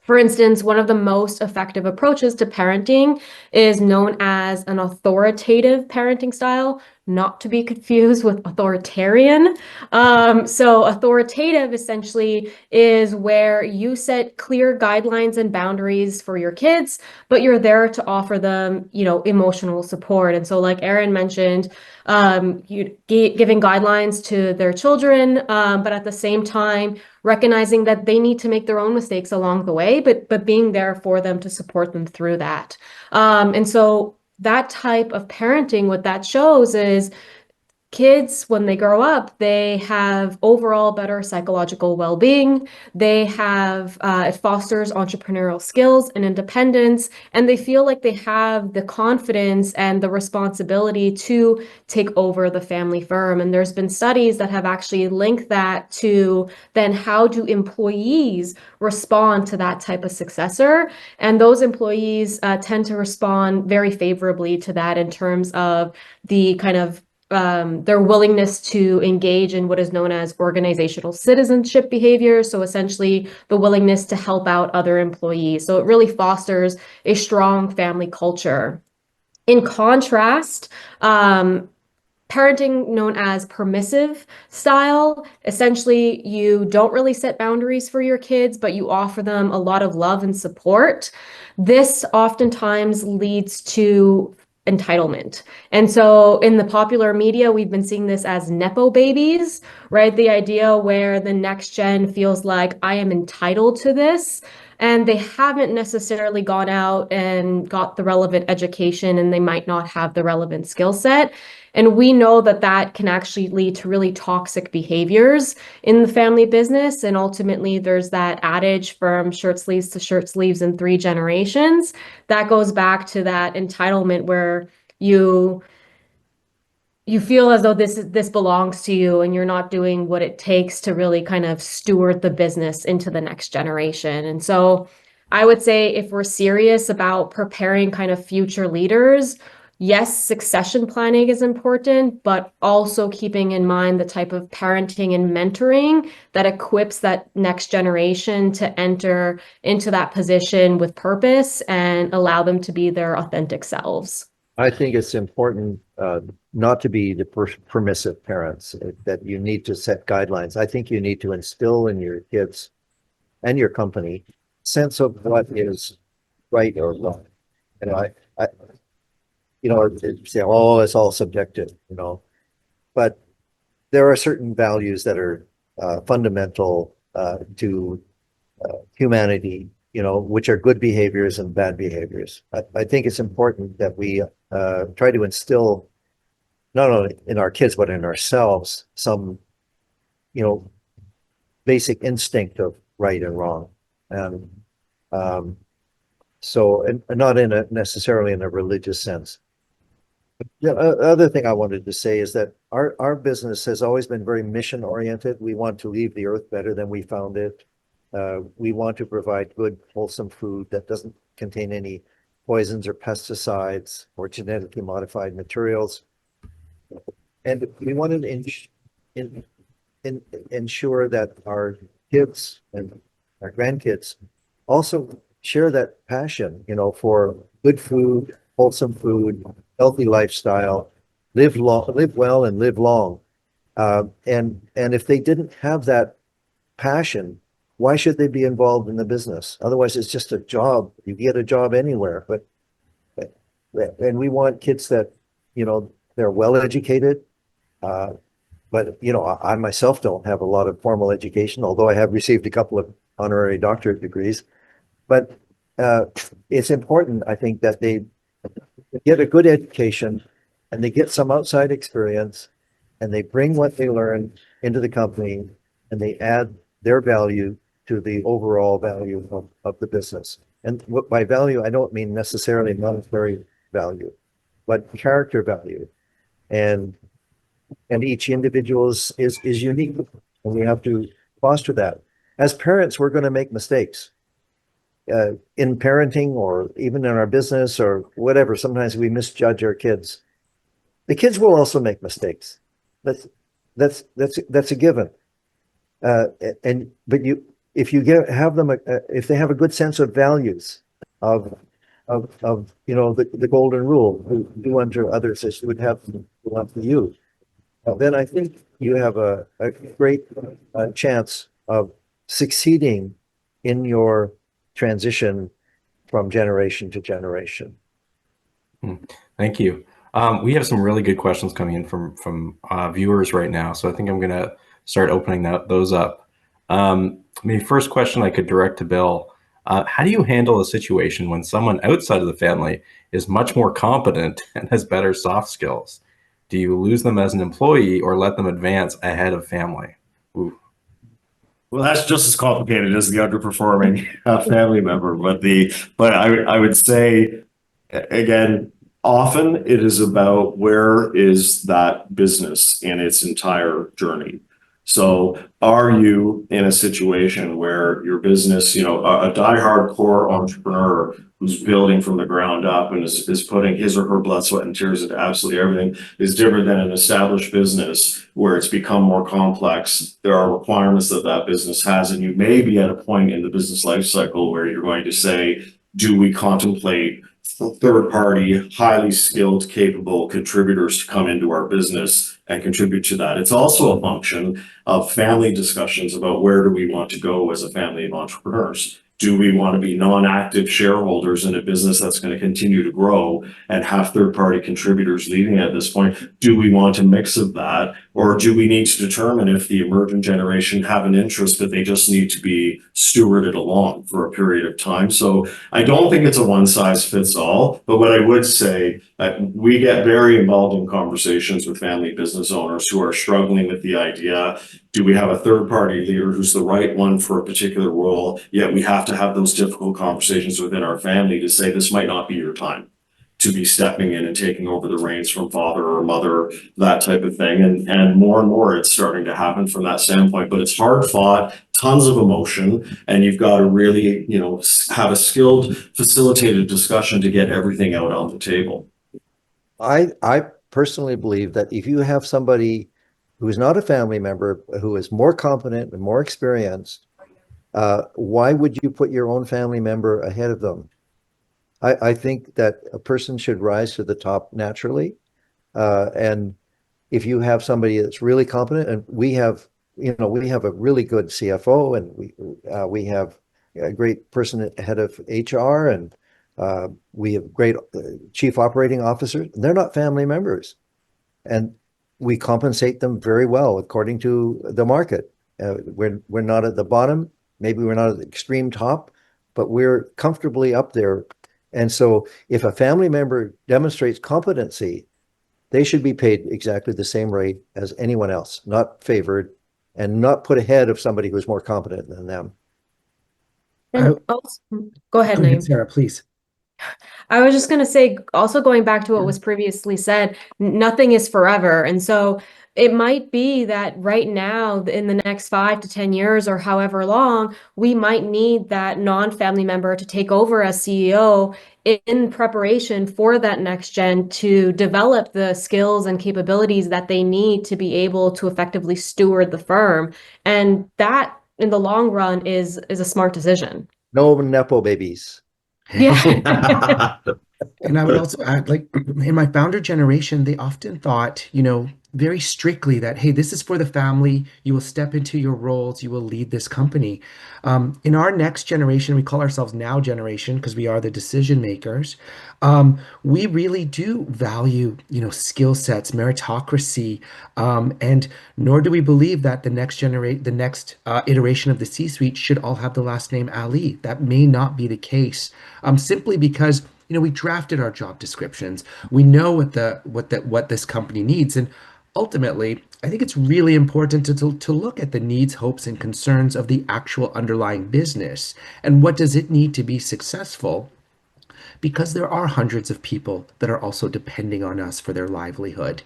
Speaker 3: For instance, one of the most effective approaches to parenting is known as an authoritative parenting style, not to be confused with authoritarian. So authoritative essentially is where you set clear guidelines and boundaries for your kids, but you're there to offer them, emotional support. And so, like Erin mentioned, giving guidelines to their children, but at the same time, recognizing that they need to make their own mistakes along the way, but being there for them to support them through that. And so that type of parenting, what that shows is kids, when they grow up, they have overall better psychological well-being. They have, it fosters entrepreneurial skills and independence, and they feel like they have the confidence and the responsibility to take over the family firm. And there's been studies that have actually linked that to then how do employees respond to that type of successor? And those employees tend to respond very favorably to that in terms of the kind of their willingness to engage in what is known as organizational citizenship behavior. So essentially the willingness to help out other employees. So it really fosters a strong family culture. In contrast, parenting known as permissive style, essentially you don't really set boundaries for your kids, but you offer them a lot of love and support. This oftentimes leads to entitlement. And so in the popular media, we've been seeing this as Nepo babies, right? The idea where the next gen feels like I am entitled to this. And they haven't necessarily gone out and got the relevant education, and they might not have the relevant skill set. And we know that that can actually lead to really toxic behaviors in the family business. And ultimately, there's that adage from shirt sleeves to shirt sleeves in 3 generations. That goes back to that entitlement where you feel as though this belongs to you and you're not doing what it takes to really kind of steward the business into the next generation. And so I would say if we're serious about preparing kind of future leaders, yes, succession planning is important, but also keeping in mind the type of parenting and mentoring that equips that next generation to enter into that position with purpose and allow them to be their authentic selves.
Speaker 4: I think it's important not to be the permissive parents, that you need to set guidelines. I think you need to instill in your kids and your company sense of what is right or wrong. And say, oh, it's all subjective, but there are certain values that are fundamental to humanity, which are good behaviors and bad behaviors. I think it's important that we try to instill not only in our kids, but in ourselves, some, basic instinct of right and wrong. And not necessarily in a religious sense. The other thing I wanted to say is that our business has always been very mission oriented. We want to leave the earth better than we found it. We want to provide good, wholesome food that doesn't contain any poisons or pesticides or genetically modified materials. And we want to ensure that our kids and our grandkids also share that passion, for good food, wholesome food, healthy lifestyle, live well and live long. And if they didn't have that passion, why should they be involved in the business? Otherwise, it's just a job. You get a job anywhere. And we want kids that, they're well educated. But, I myself don't have a lot of formal education, although I have received a couple of honorary doctorate degrees. But it's important, I think, that they get a good education and they get some outside experience and they bring what they learn into the company and they add their value to the overall value of the business. And by value, I don't mean necessarily monetary value, but character value. And each individual is unique, and we have to foster that. As parents, we're going to make mistakes in parenting or even in our business or whatever. Sometimes we misjudge our kids. The kids will also make mistakes. That's a given. But if you have them, if they have a good sense of values of, the golden rule, do unto others as you would have them do unto you, then I think you have a great chance of succeeding in your transition from generation to generation.
Speaker 1: Thank you. We have some really good questions coming in from viewers right now, so I think I'm going to start opening those up. Maybe first question I could direct to Bill. How do you handle a situation when someone outside of the family is much more competent and has better soft skills? Do you lose them as an employee or let them advance ahead of family? Ooh.
Speaker 2: Well, that's just as complicated as the underperforming family member, but I would say again, often it is about where is that business in its entire journey. So are you in a situation where your business, a diehard core entrepreneur who's building from the ground up and is putting his or her blood, sweat, and tears into absolutely everything is different than an established business where it's become more complex. There are requirements that that business has, and you may be at a point in the business life cycle where you're going to say, do we contemplate third-party, highly skilled, capable contributors to come into our business and contribute to that? It's also a function of family discussions about where do we want to go as a family of entrepreneurs. Do we want to be non-active shareholders in a business that's going to continue to grow and have third-party contributors leading at this point? Do we want a mix of that? Or do we need to determine if the emerging generation have an interest, but they just need to be stewarded along for a period of time? So I don't think it's a one size fits all, but what I would say, we get very involved in conversations with family business owners who are struggling with the idea, do we have a third party leader who's the right one for a particular role? Yet we have to have those difficult conversations within our family to say this might not be your time to be stepping in and taking over the reins from father or mother, that type of thing. And more it's starting to happen from that standpoint, but it's hard fought, tons of emotion, and you've got to really, have a skilled, facilitated discussion to get everything out on the table.
Speaker 4: I personally believe that if you have somebody who is not a family member, who is more competent and more experienced, why would you put your own family member ahead of them? I think that a person should rise to the top naturally. And if you have somebody that's really competent, and we have a really good CFO, and we have a great person head of HR, and we have great chief operating officers. They're not family members, and we compensate them very well according to the market. We're not at the bottom, maybe we're not at the extreme top, but we're comfortably up there. And so if a family member demonstrates competency, they should be paid exactly the same rate as anyone else, not favored and not put ahead of somebody who's more competent than them.
Speaker 3: And also, go ahead,
Speaker 5: Go ahead,
Speaker 3: Naeem.
Speaker 5: Sarah, please.
Speaker 3: I was just going to say, also going back to what was previously said, nothing is forever. And so it might be that right now, in the next 5 to 10 years or however long, we might need that non-family member to take over as CEO in preparation for that next gen to develop the skills and capabilities that they need to be able to effectively steward the firm. And that, in the long run, is a smart decision.
Speaker 4: No Nepo babies.
Speaker 3: Yeah.
Speaker 5: And I would also add, like in my founder generation, they often thought, very strictly that, hey, this is for the family. You will step into your roles. You will lead this company. In our next generation, we call ourselves now generation because we are the decision makers. We really do value, skill sets, meritocracy, and nor do we believe that the next iteration of the C-suite should all have the last name Ali. That may not be the case, simply because we drafted our job descriptions. We know what this company needs, and ultimately, I think it's really important to look at the needs, hopes, and concerns of the actual underlying business and what does it need to be successful. Because there are hundreds of people that are also depending on us for their livelihood.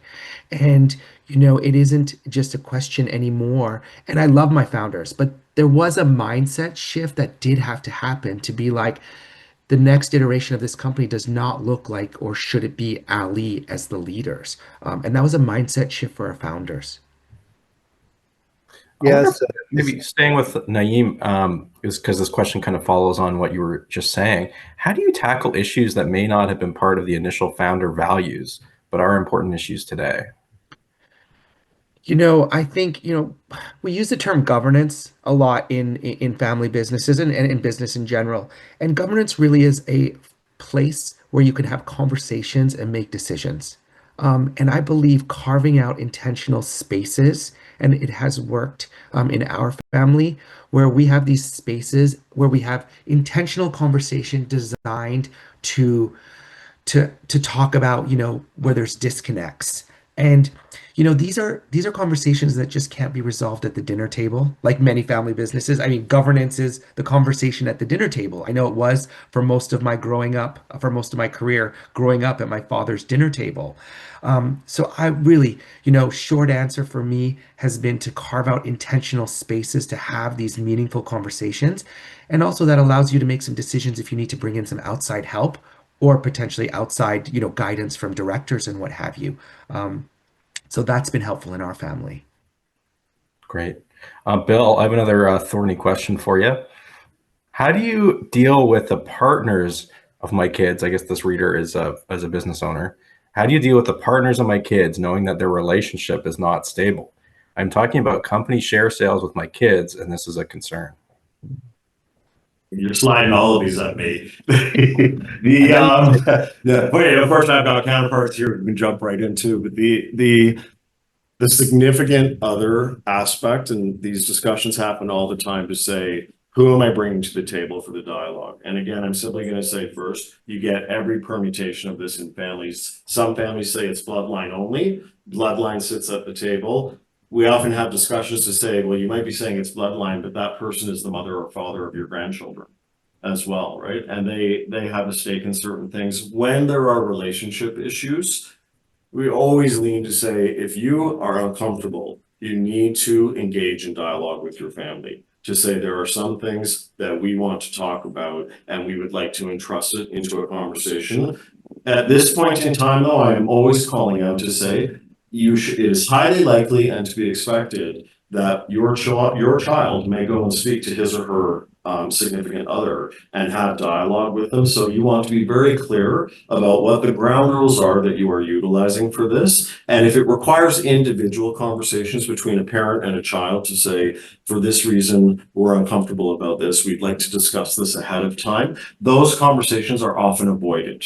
Speaker 5: And, it isn't just a question anymore. And I love my founders, but there was a mindset shift that did have to happen to be like, the next iteration of this company does not look like, or should it be, Ali as the leaders. And that was a mindset shift for our founders.
Speaker 1: I wonder if
Speaker 4: Yes,
Speaker 1: maybe staying with Naeem, is because this question kind of follows on what you were just saying. How do you tackle issues that may not have been part of the initial founder values, but are important issues today?
Speaker 5: I think, we use the term governance a lot in family businesses and in business in general. And governance really is a place where you can have conversations and make decisions. And I believe carving out intentional spaces, and it has worked in our family, where we have these spaces where we have intentional conversation designed to to talk about, where there's disconnects. And these are conversations that just can't be resolved at the dinner table, like many family businesses. I mean, governance is the conversation at the dinner table. I know it was for most of my growing up, for most of my career, growing up at my father's dinner table. So I really, short answer for me has been to carve out intentional spaces to have these meaningful conversations. And also that allows you to make some decisions if you need to bring in some outside help or potentially outside, guidance from directors and what have you. So that's been helpful in our family.
Speaker 1: Great. Bill, I have another thorny question for you. How do you deal with the partners of my kids? I guess this reader is as a business owner. How do you deal with the partners of my kids knowing that their relationship is not stable? I'm talking about company share sales with my kids, and this is a concern.
Speaker 2: You're sliding all of these at me. Of course, I've got counterparts here we can jump right into, but the significant other aspect, and these discussions happen all the time to say, who am I bringing to the table for the dialogue? And again, I'm simply going to say first, you get every permutation of this in families. Some families say it's bloodline only. Bloodline sits at the table. We often have discussions to say, well, you might be saying it's bloodline, but that person is the mother or father of your grandchildren as well, right? And they have a stake in certain things. When there are relationship issues, we always lean to say, if you are uncomfortable, you need to engage in dialogue with your family to say there are some things that we want to talk about and we would like to entrust it into a conversation. At this point in time, though, I am always calling out to say, it is highly likely and to be expected that your child may go and speak to his or her significant other and have dialogue with them. So you want to be very clear about what the ground rules are that you are utilizing for this. And if it requires individual conversations between a parent and a child to say, for this reason, we're uncomfortable about this, we'd like to discuss this ahead of time, those conversations are often avoided.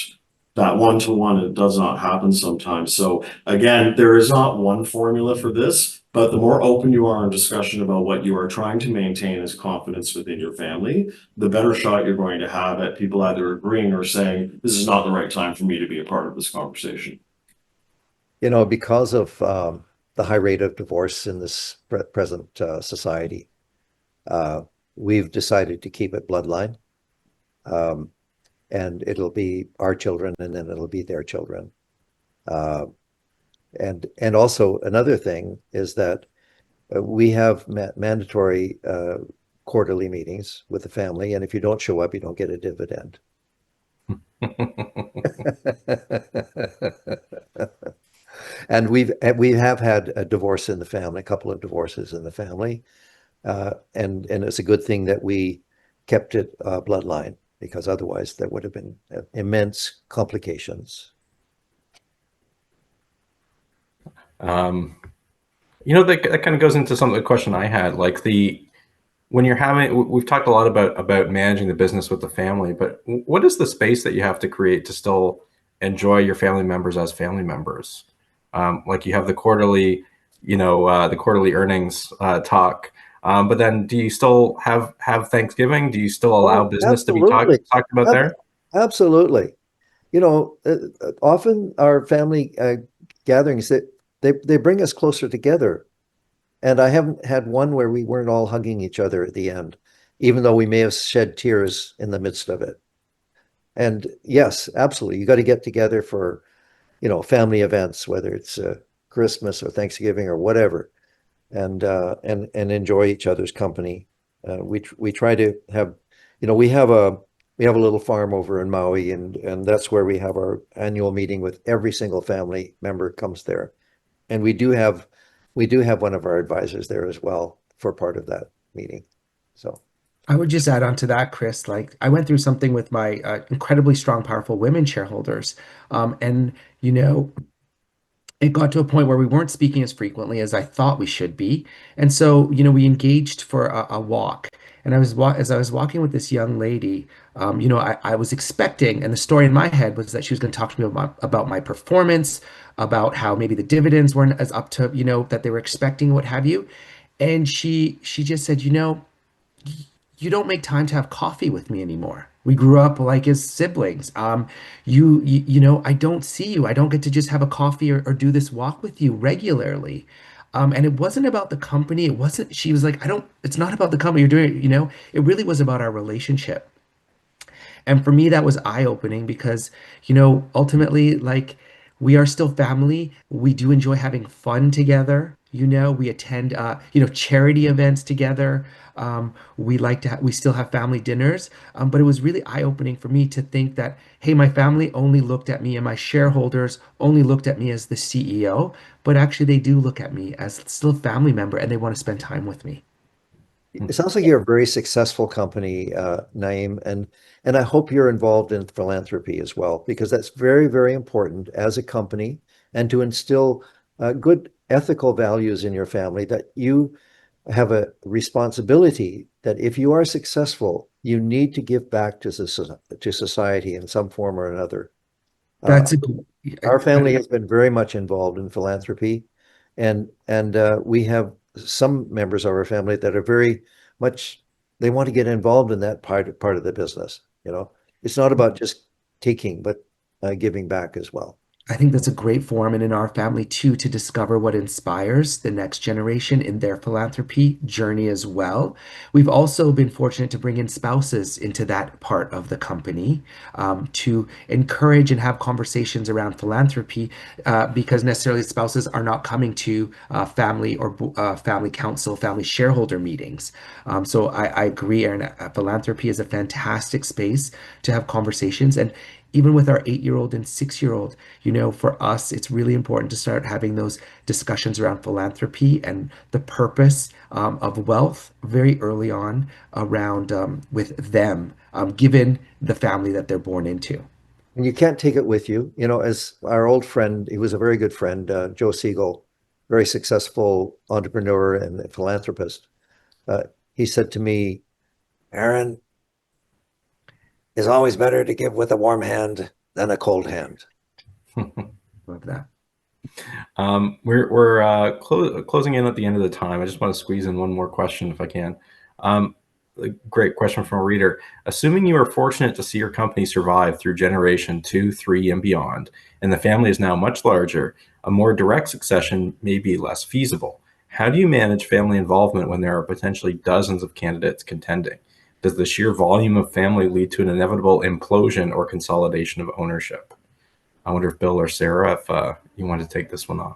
Speaker 2: That one-to-one, it does not happen sometimes. So again, there is not one formula for this, but the more open you are in discussion about what you are trying to maintain as confidence within your family, the better shot you're going to have at people either agreeing or saying, this is not the right time for me to be a part of this conversation.
Speaker 4: Because of the high rate of divorce in this present society, we've decided to keep it bloodline. And it'll be our children, and then it'll be their children. And also another thing is that we have mandatory quarterly meetings with the family, and if you don't show up, you don't get a dividend. And we have had a divorce in the family, a couple of divorces in the family, and it's a good thing that we kept it bloodline, because otherwise there would have been immense complications.
Speaker 1: That kind of goes into some of the question I had, like when you're we've talked a lot about managing the business with the family, but what is the space that you have to create to still enjoy your family members as family members? Like you have the quarterly, the quarterly earnings talk. But then do you still have Thanksgiving? Do you still allow business to be talked about there?
Speaker 4: Absolutely. Often our family gatherings, they bring us closer together. And I haven't had one where we weren't all hugging each other at the end, even though we may have shed tears in the midst of it. And yes, absolutely. You got to get together for, family events, whether it's Christmas or Thanksgiving or whatever, and enjoy each other's company. We try to have, we have a little farm over in Maui, and that's where we have our annual meeting with every single family member comes there. And we do have one of our advisors there as well for part of that meeting. So
Speaker 5: I would just add on to that, Chris. Like I went through something with my incredibly strong, powerful women shareholders, and you know, it got to a point where we weren't speaking as frequently as I thought we should be. And so, we engaged for a walk. And as I was walking with this young lady, I was expecting, and the story in my head was that she was going to talk to me about my performance, about how maybe the dividends weren't as up to, that they were expecting, what have you. And she just said, you don't make time to have coffee with me anymore. We grew up like as siblings. I don't see you. I don't get to just have a coffee or do this walk with you regularly. And it wasn't about the company. She was like, it's not about the company you're doing, it really was about our relationship. And for me, that was eye-opening because, ultimately, like we are still family. We do enjoy having fun together. We attend, charity events together. We still have family dinners. But it was really eye-opening for me to think that, hey, my family only looked at me and my shareholders only looked at me as the CEO, but actually they do look at me as still a family member and they want to spend time with me.
Speaker 4: it sounds like you're a very successful company, Naeem, and I hope you're involved in philanthropy as well, because that's very, very important as a company and to instill good ethical values in your family that you have a responsibility that if you are successful, you need to give back to society in some form or another. Uh,
Speaker 5: That's a,
Speaker 4: our family
Speaker 5: I-
Speaker 4: has been very much involved in philanthropy, and we have some members of our family that are very much they want to get involved in that part of the business. It's not about just taking, but giving back as well.
Speaker 5: I think that's a great forum, and in our family too, to discover what inspires the next generation in their philanthropy journey as well. We've also been fortunate to bring in spouses into that part of the company to encourage and have conversations around philanthropy because necessarily spouses are not coming to family or family council, family shareholder meetings. So I agree, Aaron, philanthropy is a fantastic space to have conversations. And even with our 8-year-old and 6-year-old, for us, it's really important to start having those discussions around philanthropy and the purpose of wealth very early on around with them, given the family that they're born into.
Speaker 4: And you can't take it with you. As our old friend, he was a very good friend, Joe Siegel, very successful entrepreneur and philanthropist. Uh, he said to me, Aaron, it's always better to give with a warm hand than a cold hand.
Speaker 5: Love that.
Speaker 1: We're closing in at the end of the time. I just want to squeeze in one more question if I can. A great question from a reader. Assuming you are fortunate to see your company survive through generation 2, 3, and beyond, and the family is now much larger, a more direct succession may be less feasible. How do you manage family involvement when there are potentially dozens of candidates contending? Does the sheer volume of family lead to an inevitable implosion or consolidation of ownership? I wonder if Bill or Sarah, if you want to take this one on.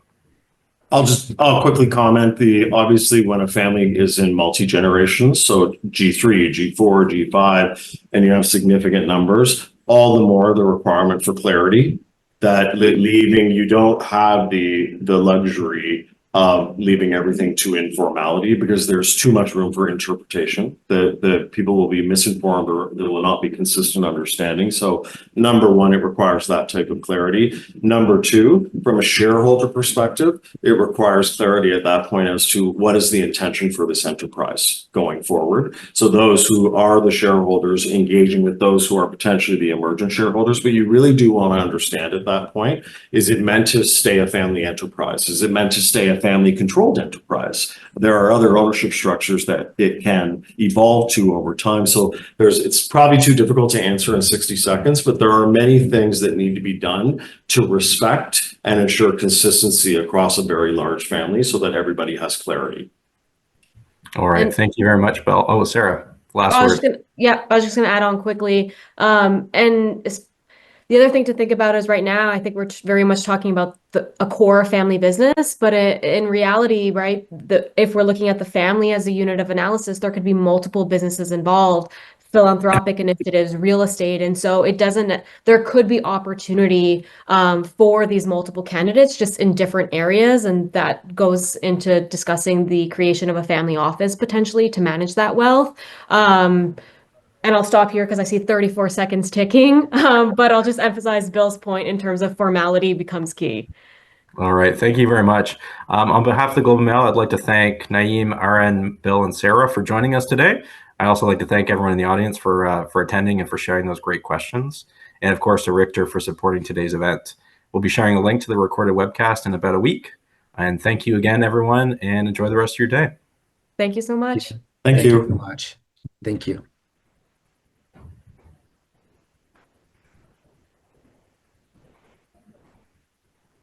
Speaker 2: I'll quickly comment. Obviously when a family is in multi-generations, so G3, G4, G5, and you have significant numbers, all the more the requirement for clarity that leaving, you don't have the luxury of leaving everything to informality because there's too much room for interpretation. The people will be misinformed or there will not be consistent understanding. So number one, it requires that type of clarity. Number two, from a shareholder perspective, it requires clarity at that point as to what is the intention for this enterprise going forward. So those who are the shareholders engaging with those who are potentially the emergent shareholders, but you really do want to understand at that point, is it meant to stay a family enterprise? Is it meant to stay a family controlled enterprise? There are other ownership structures that it can evolve to over time. So it's probably too difficult to answer in 60 seconds, but there are many things that need to be done to respect and ensure consistency across a very large family so that everybody has clarity.
Speaker 1: All right.
Speaker 3: And
Speaker 1: Thank you very much, Bill. Oh, Sarah, last
Speaker 3: I was
Speaker 1: word.
Speaker 3: just I was just gonna add on quickly. The other thing to think about is right now, I think we're very much talking about a core family business, but in reality, right, if we're looking at the family as a unit of analysis, there could be multiple businesses involved philanthropic initiatives, real estate. And so there could be opportunity for these multiple candidates just in different areas. And that goes into discussing the creation of a family office potentially to manage that wealth. And I'll stop here because I see 34 seconds ticking, but I'll just emphasize Bill's point in terms of formality becomes key.
Speaker 1: All right, thank you very much. On behalf of the Globe and Mail, I'd like to thank Naeem, Aaron, Bill, and Sarah for joining us today. I also like to thank everyone in the audience for attending and for sharing those great questions. And of course, to Richter for supporting today's event. We'll be sharing a link to the recorded webcast in about a week. And thank you again, everyone, and enjoy the rest of your day.
Speaker 3: Thank you so much.
Speaker 2: Thank you.
Speaker 5: so much. Thank you.